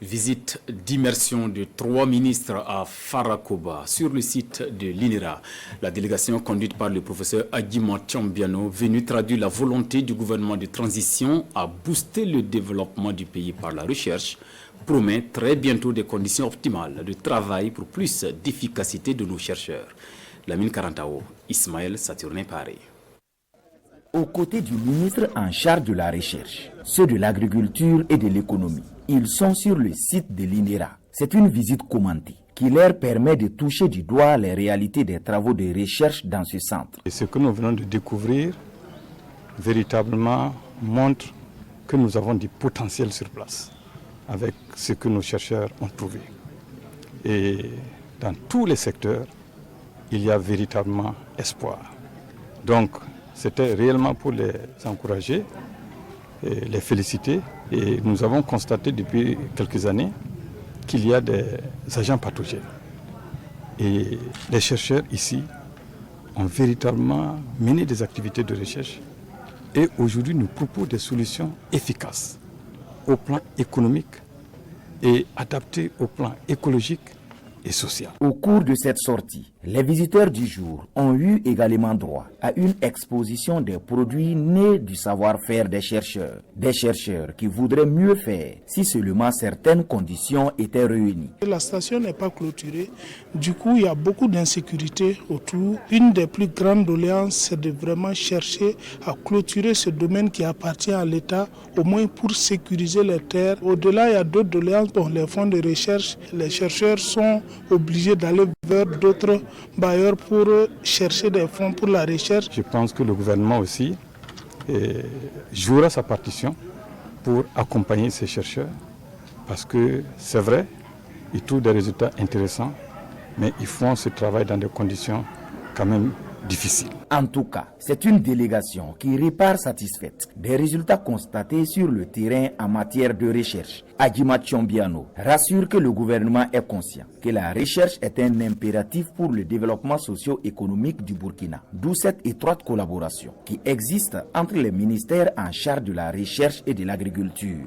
Visite d'immersion de 3 ministres à Farakoba, sur le site de l'INERA. La délégation conduite par le professeur Adjima Tchombiano, venu traduire la volonté du gouvernement de transition à booster le développement du pays par la recherche, promet très bientôt des conditions optimales de travail pour plus d'efficacité de nos chercheurs. Lamine Karantao, Ismaël Saturnin Paris. Aux côtés du ministre en charge de la recherche, ceux de l'agriculture et de l'économie, ils sont sur le site de l'INERA. C'est une visite commentée qui leur permet de toucher du doigt les réalités des travaux de recherche dans ce centre. Et ce que nous venons de découvrir véritablement montre que nous avons du potentiel sur place avec ce que nos chercheurs ont trouvé. Et dans tous les secteurs, il y a véritablement espoir. Donc, c'était réellement pour les encourager, et les féliciter. Et nous avons constaté depuis quelques années qu'il y a des agents pathogènes. Et les chercheurs ici ont véritablement mené des activités de recherche et aujourd'hui nous proposent des solutions efficaces au plan économique et adaptées au plan écologique et social. Au cours de cette sortie, les visiteurs du jour ont eu également droit à une exposition des produits nés du savoir-faire des chercheurs qui voudraient mieux faire si seulement certaines conditions étaient réunies. La station n'est pas clôturée, du coup il y a beaucoup d'insécurité autour. Une des plus grandes doléances, c'est de vraiment chercher à clôturer ce domaine qui appartient à l'État, au moins pour sécuriser les terres. Au-delà, il y a d'autres doléances pour les fonds de recherche. Les chercheurs sont obligés d'aller vers d'autres bailleurs pour chercher des fonds pour la recherche. Je pense que le gouvernement aussi jouera sa partition pour accompagner ces chercheurs parce que c'est vrai, ils trouvent des résultats intéressants, mais ils font ce travail dans des conditions quand même difficiles. En tout cas, c'est une délégation qui repart satisfaite des résultats constatés sur le terrain en matière de recherche. Adjima Tchombiano rassure que le gouvernement est conscient que la recherche est un impératif pour le développement socio-économique du Burkina, d'où cette étroite collaboration qui existe entre les ministères en charge de la recherche et de l'agriculture.